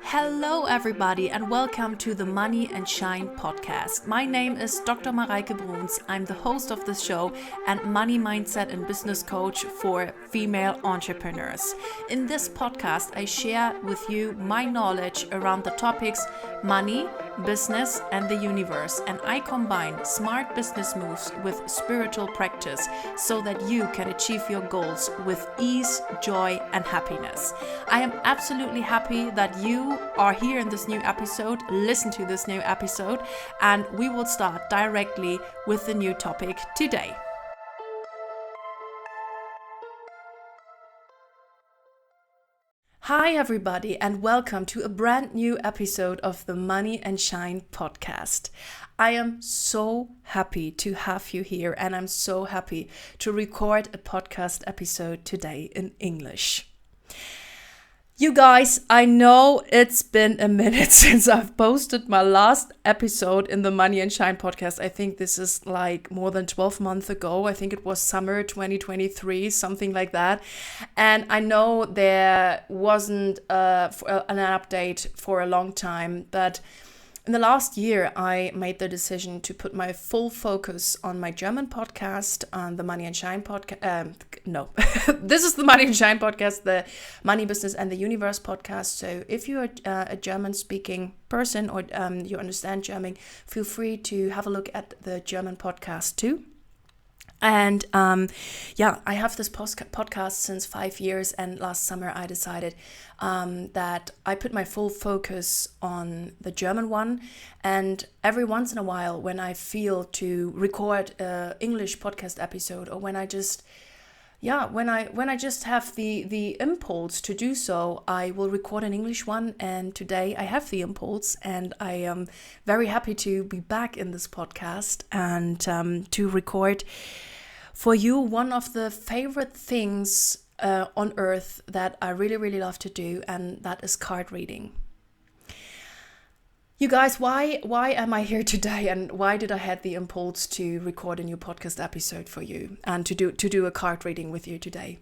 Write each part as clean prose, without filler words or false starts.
Hello, everybody, and welcome to the Money and Shine podcast. My name is Dr. Mareike. I'm the host of this show and money mindset and business coach for female entrepreneurs. In this podcast, I share with you my knowledge around the topics money, business, and the universe, and I combine smart business moves with spiritual practice so that you can achieve your goals with ease, joy, and happiness. I am absolutely happy that you are here in this new episode. Listen to this new episode, and we will start directly with the new topic today. Hi, everybody, and welcome to a brand new episode of the Money and Shine podcast. I am so happy to have you here, and I'm so happy to record a podcast episode today in English. You guys, I know it's been a minute since I've posted my last episode in the Money and Shine podcast. I think this is like more than 12 months ago. I think it was summer 2023, something like that. And I know there wasn't an update for a long time, but in the last year, I made the decision to put my full focus on my German podcast, on the Money and Shine podcast. This is the Money and Shine podcast, the Money, Business, and the Universe podcast. So if you're a German-speaking person or you understand German, feel free to have a look at the German podcast too. And I have this podcast since 5 years, and last summer I decided that I put my full focus on the German one. And every once in a while, when I feel to record an English podcast episode, or when I just have the impulse to do so, I will record an English one. And today I have the impulse, and I am very happy to be back in this podcast and to record for you one of the favorite things on earth that I really, really love to do, and that is card reading. You guys, why am I here today, and why did I have the impulse to record a new podcast episode for you and to do a card reading with you today?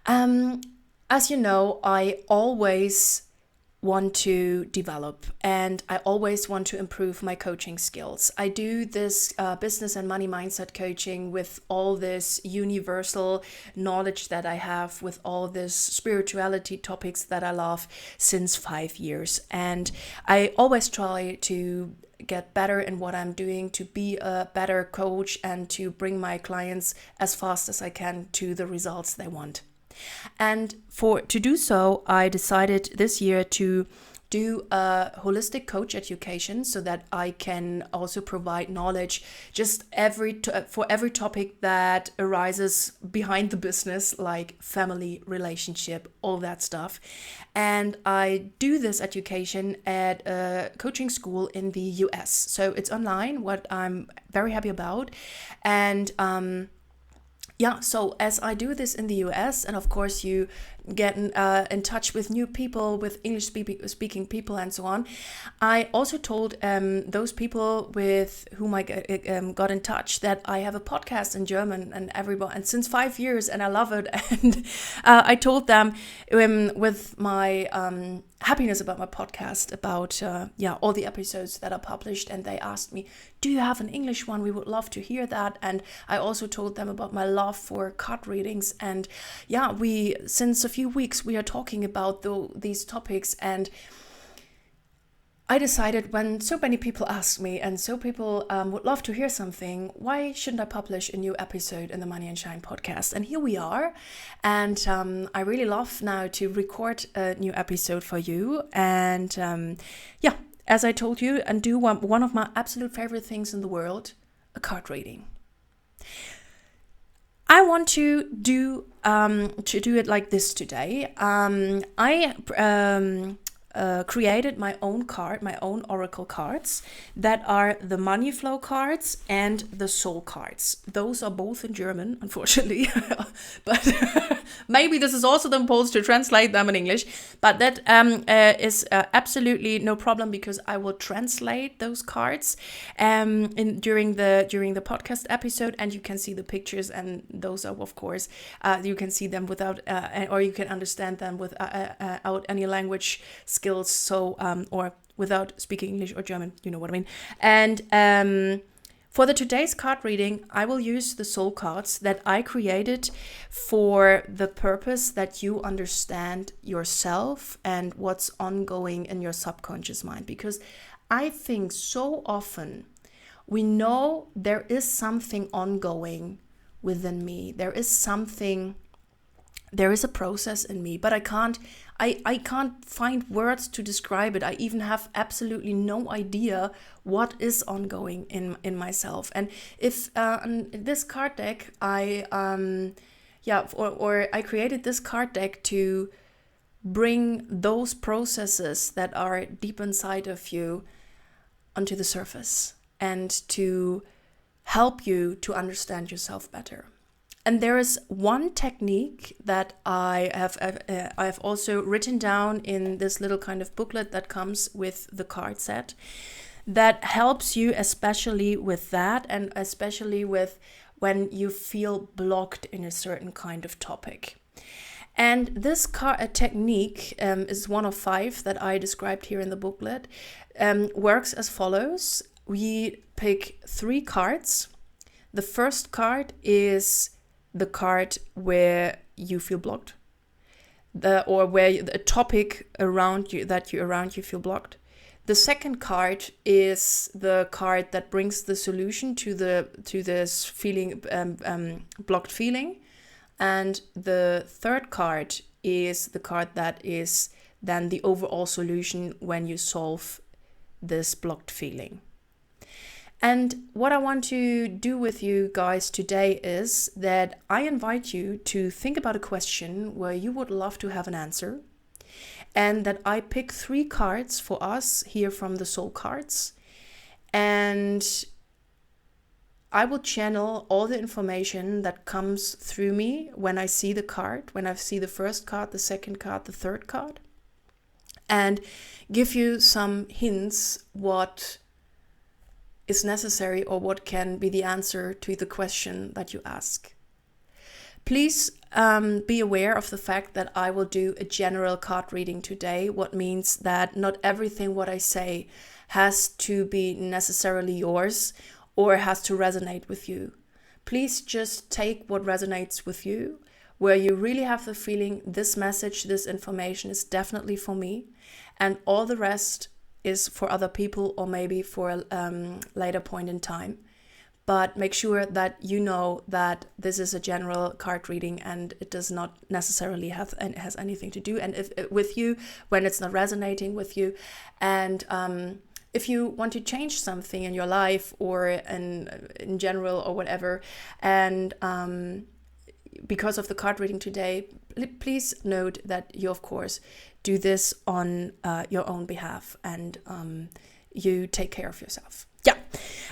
As you know, I always want to develop, and I always want to improve my coaching skills. I do this business and money mindset coaching with all this universal knowledge that I have, with all this spirituality topics that I love since 5 years. And I always try to get better in what I'm doing, to be a better coach, and to bring my clients as fast as I can to the results they want. And to do so, I decided this year to do a holistic coach education so that I can also provide knowledge just for every topic that arises behind the business, like family, relationship, all that stuff. And I do this education at a coaching school in the US. So it's online, what I'm very happy about. And so as I do this in the US, and of course you get in touch with new people, with English speaking people and so on, I also told those people with whom I got in touch that I have a podcast in German, and since 5 years, and I love it. And I told them with my happiness about my podcast, about all the episodes that are published, and they asked me, do you have an English one? We would love to hear that. And I also told them about my love for card readings, and since a few weeks we are talking about these topics. And I decided, when so many people ask me and so people would love to hear something, why shouldn't I publish a new episode in the Money and Shine podcast? And here we are. And I really love now to record a new episode for you. And as I told you, and do one of my absolute favorite things in the world, a card reading. I want to do it like this today. I created my own card, my own oracle cards that are the money flow cards and the soul cards. Those are both in German, unfortunately, but maybe this is also the impulse to translate them in English. But that is absolutely no problem, because I will translate those cards during the podcast episode, and you can see the pictures, and those are, of course, you can see them without or you can understand them without any language skills, so or without speaking English or German, you know what I mean. And for the today's card reading, I will use the soul cards that I created for the purpose that you understand yourself and what's ongoing in your subconscious mind. Because I think so often we know there is something ongoing within me. There is a process in me, but I can't find words to describe it. I even have absolutely no idea what is ongoing in myself. And if in this card deck, I created this card deck to bring those processes that are deep inside of you onto the surface, and to help you to understand yourself better. And there is one technique that I have also written down in this little kind of booklet that comes with the card set, that helps you especially with that, and especially with when you feel blocked in a certain kind of topic. And this technique is one of 5 that I described here in the booklet. Works as follows. We pick 3 cards. The first card is the card where you feel blocked, or where a topic around you feel blocked. The second card is the card that brings the solution to this feeling, blocked feeling, and the third card is the card that is then the overall solution when you solve this blocked feeling. And what I want to do with you guys today is that I invite you to think about a question where you would love to have an answer, and that I pick 3 cards for us here from the soul cards, and I will channel all the information that comes through me when I see the card, when I see the first card, the second card, the third card, and give you some hints what is necessary, or what can be the answer to the question that you ask. Please be aware of the fact that I will do a general card reading today, what means that not everything what I say has to be necessarily yours or has to resonate with you. Please just take what resonates with you, where you really have the feeling this message, this information is definitely for me, and all the rest is for other people, or maybe for a later point in time. But make sure that you know that this is a general card reading, and it does not necessarily has anything to do and with you when it's not resonating with you. And if you want to change something in your life, or in general, or whatever, and because of the card reading today, please note that you, of course, do this on your own behalf, and you take care of yourself. Yeah.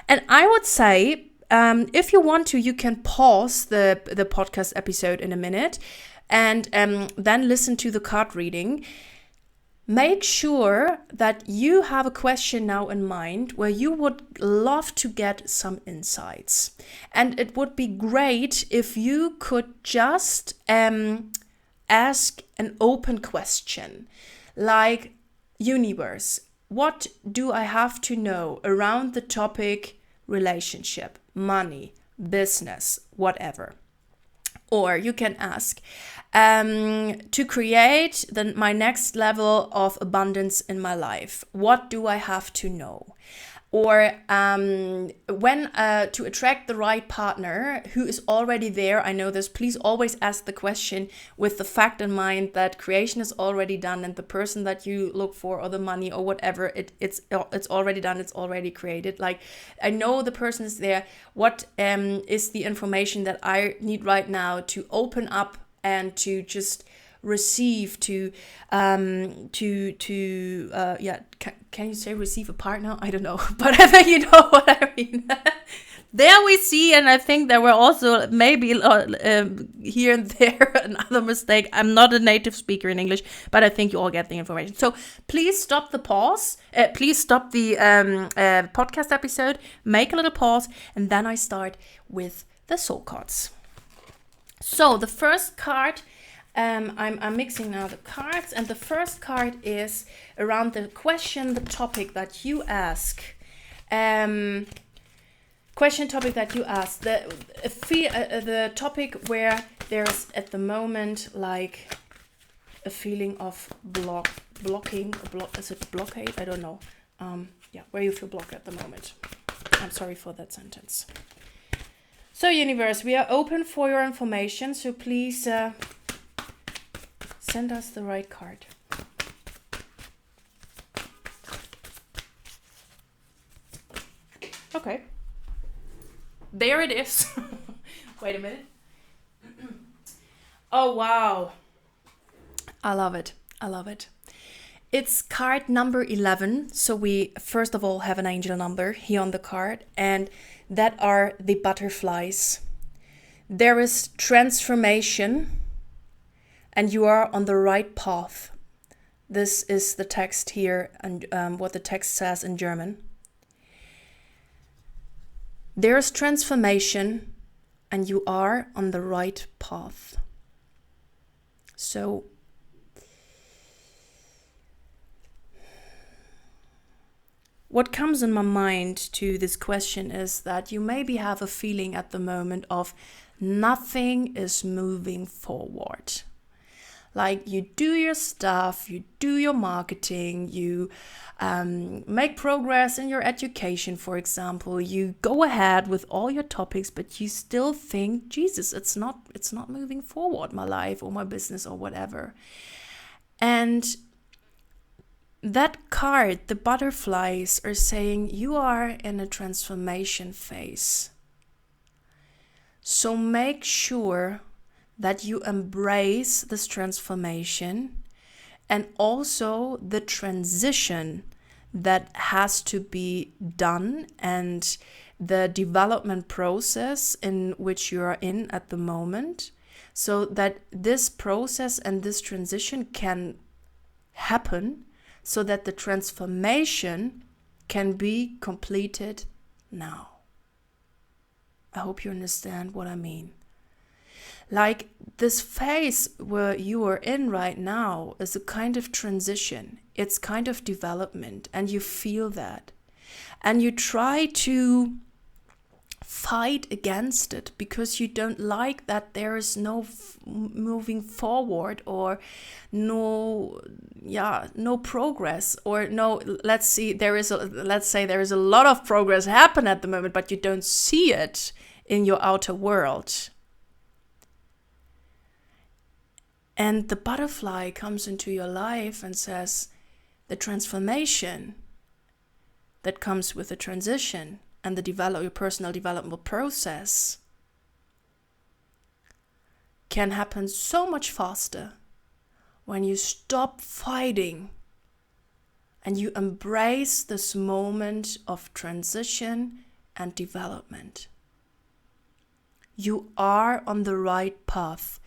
And I would say, if you want to, you can pause the podcast episode in a minute, and then listen to the card reading. Make sure that you have a question now in mind where you would love to get some insights. And it would be great if you could just ask an open question, like, universe, what do I have to know around the topic relationship, money, business, whatever? Or you can ask, to create my next level of abundance in my life, what do I have to know? Or when to attract the right partner who is already there, I know this, please always ask the question with the fact in mind that creation is already done, and the person that you look for, or the money, or whatever, it's already done, it's already created. Like, I know the person is there. What is the information that I need right now to open up and to just receive, can you say receive a partner? I don't know, but I think you know what I mean. There we see, and I think there were also maybe here and there another mistake. I'm not a native speaker in English, but I think you all get the information. So please stop the pause. Please stop the podcast episode. Make a little pause, and then I start with the soul cards. So the first card, I'm mixing now the cards, and the first card is around the question, the topic that you ask. Question topic that you asked, the topic where there's at the moment like a feeling of is it blockade? I don't know. Where you feel blocked at the moment. I'm sorry for that sentence. So universe, we are open for your information, so please send us the right card. Okay. There it is. Wait a minute. Oh, wow. I love it. I love it. It's card number 11. So we, first of all, have an angel number here on the card. And that are the butterflies. There is transformation. And you are on the right path. This is the text here and what the text says in German. There is transformation and you are on the right path. So what comes in my mind to this question is that you maybe have a feeling at the moment of nothing is moving forward. Like you do your stuff, you do your marketing, you make progress in your education, for example. You go ahead with all your topics, but you still think, Jesus, it's not moving forward, my life or my business or whatever. And that card, the butterflies, are saying you are in a transformation phase. So make sure that you embrace this transformation and also the transition that has to be done and the development process in which you are in at the moment, so that this process and this transition can happen so that the transformation can be completed now. I hope you understand what I mean. Like this phase where you are in right now is a kind of transition. It's kind of development, and you feel that. And you try to fight against it because you don't like that there is no moving forward or no progress, or no, let's say there is a lot of progress happen at the moment, but you don't see it in your outer world. And the butterfly comes into your life and says, the transformation that comes with the transition and your personal development process can happen so much faster when you stop fighting and you embrace this moment of transition and development. You are on the right path.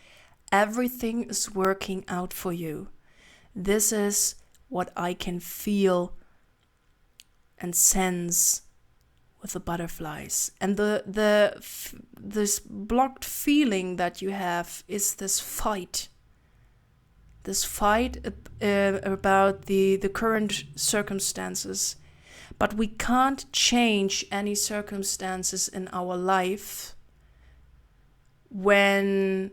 Everything is working out for you. This is what I can feel and sense with the butterflies. And this blocked feeling that you have is this fight. This fight about the current circumstances. But we can't change any circumstances in our life when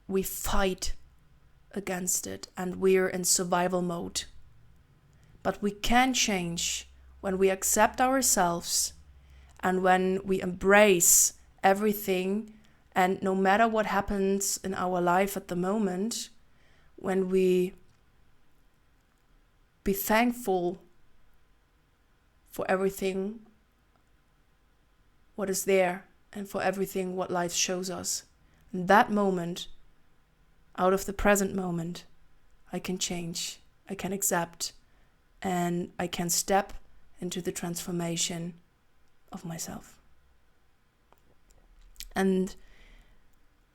we fight against it and we're in survival mode. But we can change when we accept ourselves and when we embrace everything, and no matter what happens in our life at the moment, when we be thankful for everything what is there and for everything what life shows us. In that moment, out of the present moment, I can change, I can accept, and I can step into the transformation of myself. And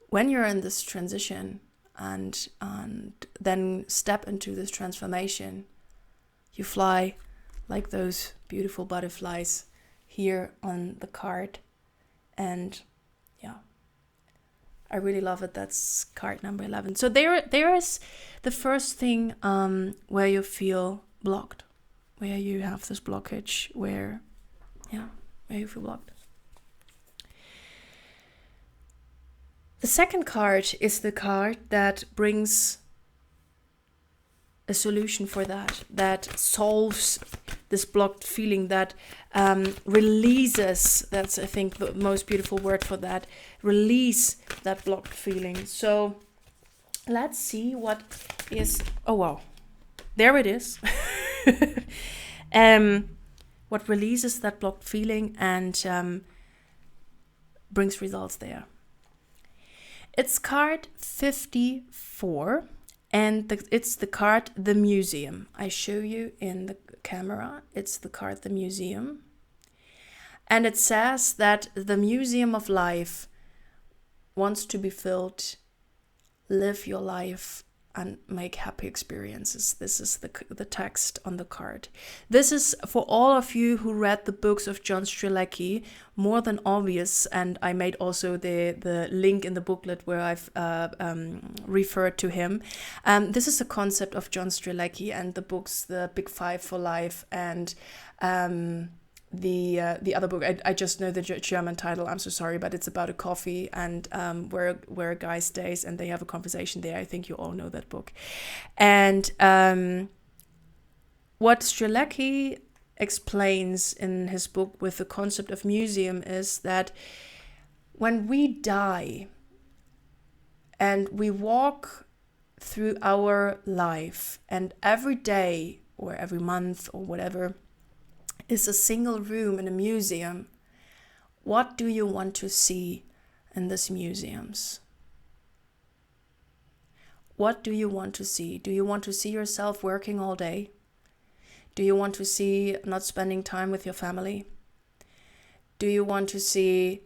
when you're in this transition and then step into this transformation, you fly like those beautiful butterflies here on the card. And yeah, I really love it. That's card number 11. So there is the first thing where you feel blocked, where you have this blockage, where you feel blocked. The second card is the card that brings a solution for that solves this blocked feeling, that releases, that's I think the most beautiful word for that, release that blocked feeling. So let's see what is, oh wow, there it is. What releases that blocked feeling and brings results there. It's card 54. And it's the card, the museum. I show you in the camera. It's the card, the museum. And it says that the museum of life wants to be filled. Live your life and make happy experiences. This is the text on the card. This is for all of you who read the books of John Strzelecki, More Than Obvious, and I made also the link in the booklet where I've referred to him. This is a concept of John Strzelecki and the books, the Big Five for Life, and the other book, I just know the German title, I'm so sorry, but it's about a coffee and where a guy stays and they have a conversation there. I think you all know that book. And what Strzelecki explains in his book with the concept of museum is that when we die and we walk through our life, and every day or every month or whatever is a single room in a museum, what do you want to see in these museums? What do you want to see? Do you want to see yourself working all day? Do you want to see not spending time with your family? Do you want to see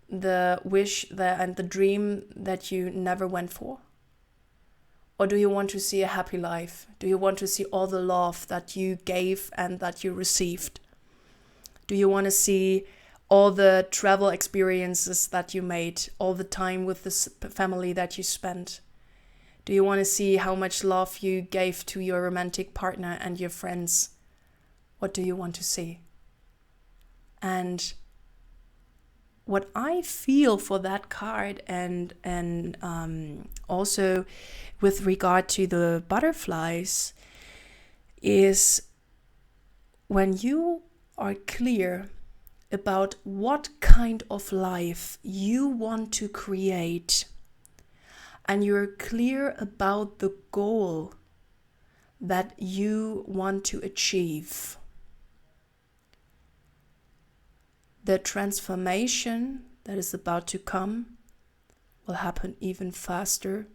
the wish and the dream that you never went for? Or do you want to see a happy life? Do you want to see all the love that you gave and that you received? Do you want to see all the travel experiences that you made, all the time with the family that you spent? Do you want to see how much love you gave to your romantic partner and your friends? What do you want to see? And what I feel for that card and also with regard to the butterflies is when you are clear about what kind of life you want to create and you're clear about the goal that you want to achieve, the transformation that is about to come will happen even faster,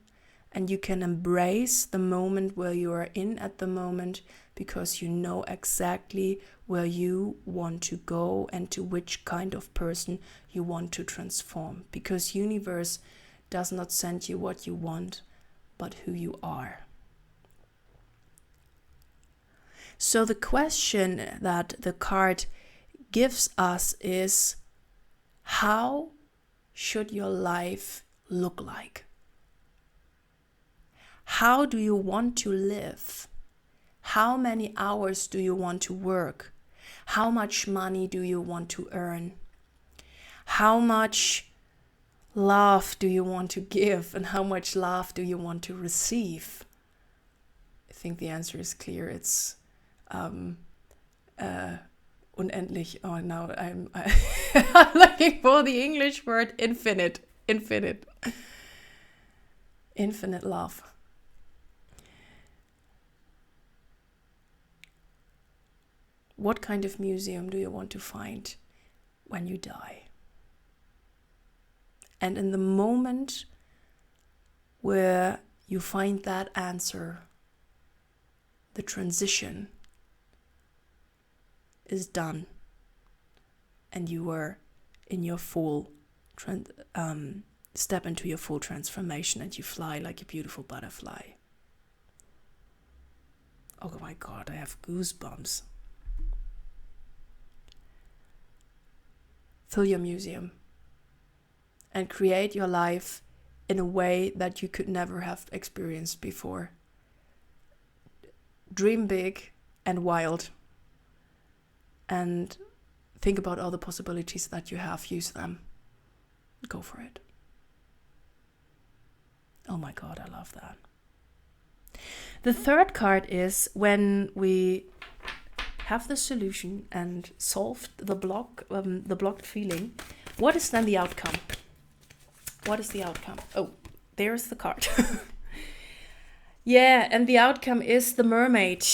and you can embrace the moment where you are in at the moment because you know exactly where you want to go and to which kind of person you want to transform, because universe does not send you what you want, but who you are. So the question that the card gives us is, how should your life look like? How do you want to live? How many hours do you want to work? How much money do you want to earn? How much love do you want to give, and how much love do you want to receive? I think the answer is clear. It's unendlich. Oh, now I'm looking for the English word infinite. Infinite love. What kind of museum do you want to find when you die? And in the moment where you find that answer, the transition is done, and you are in your full step into your full transformation, and you fly like a beautiful butterfly. Oh my God, I have goosebumps. Fill your museum and create your life in a way that you could never have experienced before. Dream big and wild, and think about all the possibilities that you have. Use them. Go for it. Oh my God, I love that. The third card is when we have the solution and solved the blocked feeling. What is then the outcome? What is the outcome? Oh, there's the card. Yeah, and the outcome is the mermaid.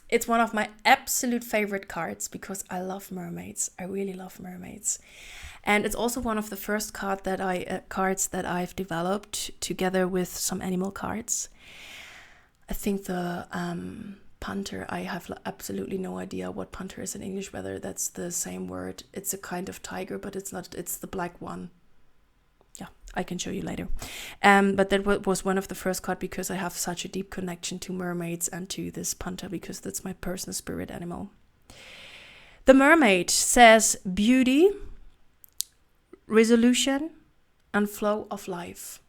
It's one of my absolute favorite cards because I love mermaids. I really love mermaids. And it's also one of the first cards that I've developed together with some animal cards. I think the punter, I have absolutely no idea what punter is in English, whether that's the same word. It's a kind of tiger, but it's not, it's the black one. Yeah, I can show you later. But that was one of the first cards because I have such a deep connection to mermaids and to this punter because that's my personal spirit animal. The mermaid says beauty, resolution, and flow of life.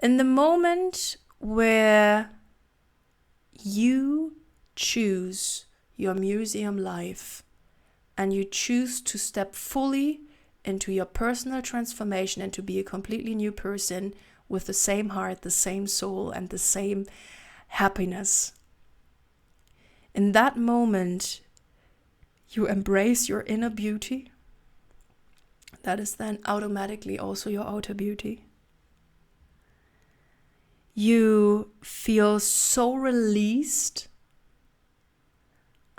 In the moment where you choose your museum life and you choose to step fully into your personal transformation and to be a completely new person with the same heart, the same soul, and the same happiness, in that moment, you embrace your inner beauty. That is then automatically also your outer beauty. You feel so released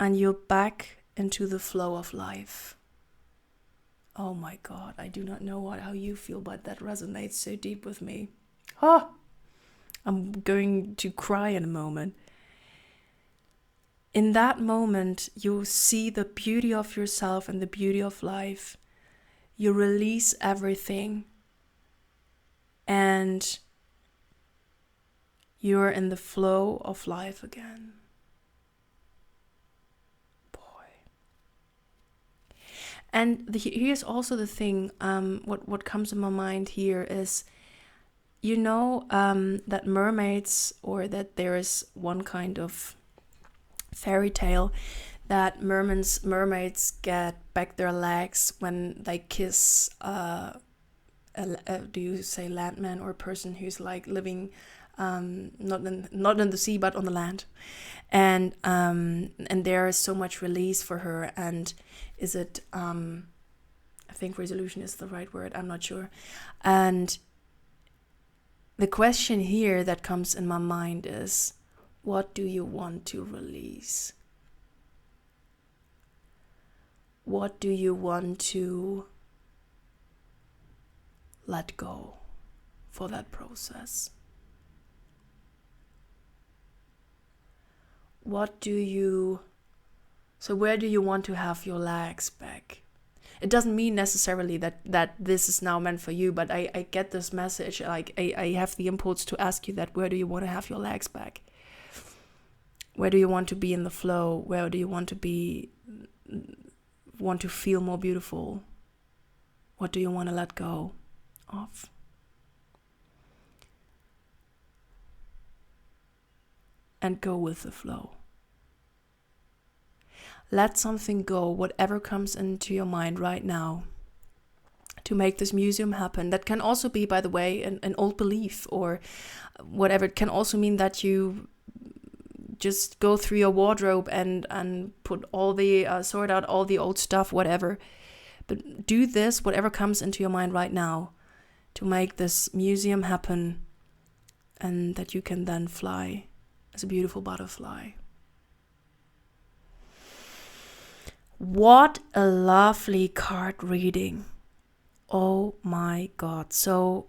and you're back into the flow of life. Oh my God, I do not know how you feel, but that resonates so deep with me. I'm going to cry in a moment. In that moment, you see the beauty of yourself and the beauty of life. You release everything and you're in the flow of life again. And here's also the thing, what comes in my mind here is, that mermaids, or that there is one kind of fairy tale that mermaids get back their legs when they kiss, do you say landman, or a person who's like living not in the sea but on the land, and there is so much release for her, and is it I think resolution is the right word, I'm not sure. And the question here that comes in my mind is, what do you want to release? What do you want to let go for that process? So where do you want to have your legs back? It doesn't mean necessarily that this is now meant for you, but I get this message, like I have the impulse to ask you that, where do you want to have your legs back? Where do you want to be in the flow? Where do you want to feel more beautiful? What do you want to let go of? And go with the flow. Let something go, whatever comes into your mind right now, to make this museum happen. That can also be, by the way, an old belief or whatever. It can also mean that you just go through your wardrobe and put all the sort out all the old stuff, whatever. But do this, whatever comes into your mind right now, to make this museum happen, and that you can then fly as a beautiful butterfly. What a lovely card reading. Oh my God. So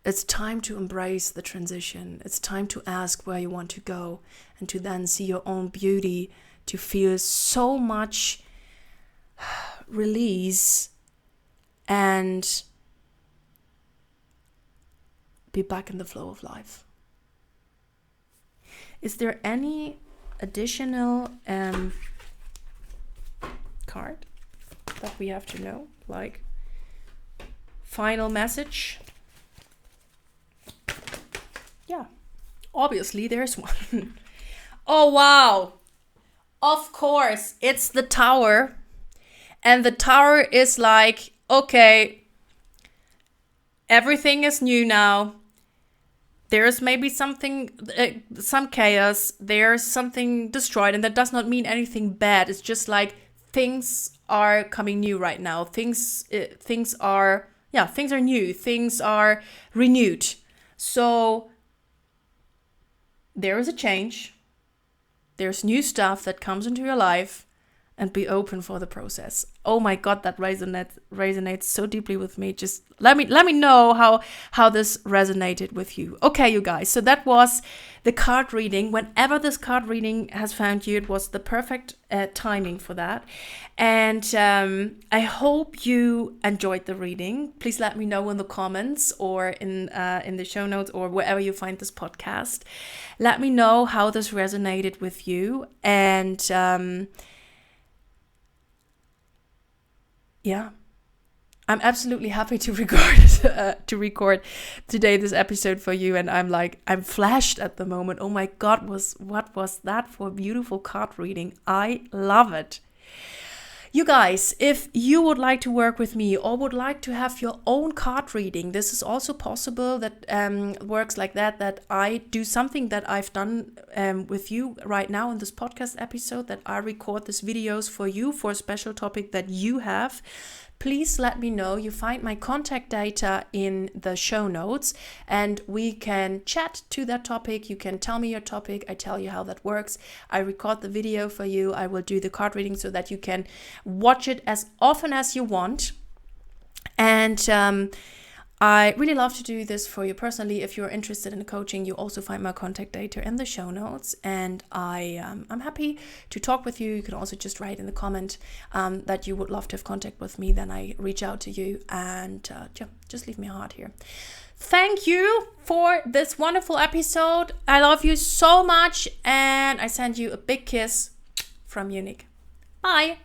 it's time to embrace the transition. It's time to ask where you want to go and to then see your own beauty, to feel so much release and be back in the flow of life. Is there any additional card that we have to know? Like final message? Yeah, obviously there's one. Oh, wow. Of course, it's the Tower. And the Tower is like, okay, everything is new now. There's maybe something, some chaos. There's something destroyed. And that does not mean anything bad. It's just like things are coming new right now. Things are new. Things are renewed. So there is a change. There's new stuff that comes into your life, and be open for the process. Oh my God, that resonates so deeply with me. Just let me know how this resonated with you. Okay, you guys. So that was the card reading. Whenever this card reading has found you, it was the perfect timing for that. And I hope you enjoyed the reading. Please let me know in the comments or in the show notes or wherever you find this podcast. Let me know how this resonated with you. And yeah, I'm absolutely happy to record today this episode for you, and I'm flashed at the moment. Oh my God, what was that for a beautiful card reading? I love it. You guys, if you would like to work with me or would like to have your own card reading, this is also possible. That works like that I do something that I've done with you right now in this podcast episode, that I record these videos for you for a special topic that you have. Please let me know. You find my contact data in the show notes, and we can chat to that topic. You can tell me your topic. I tell you how that works. I record the video for you. I will do the card reading so that you can watch it as often as you want. And I really love to do this for you personally. If you're interested in coaching, you also find my contact data in the show notes. And I'm happy to talk with you. You can also just write in the comment that you would love to have contact with me. Then I reach out to you, and just leave me a heart here. Thank you for this wonderful episode. I love you so much, and I send you a big kiss from Munich. Bye.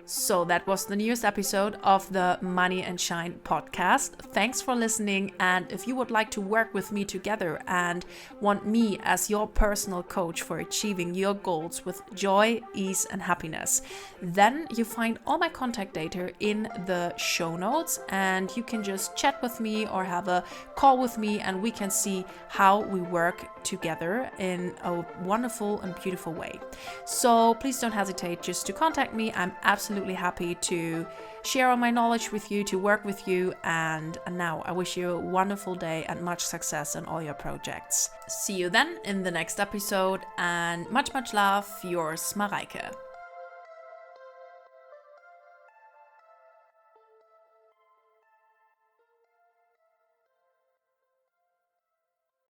So that was the newest episode of the Money and Shine podcast. Thanks for listening. And if you would like to work with me together and want me as your personal coach for achieving your goals with joy, ease, and happiness, then you find all my contact data in the show notes, and you can just chat with me or have a call with me, and we can see how we work together in a wonderful and beautiful way. So please don't hesitate just to contact me. I'm absolutely happy to share all my knowledge with you, to work with you. And now I wish you a wonderful day and much success in all your projects. See you then in the next episode, and much love, yours, Mareike.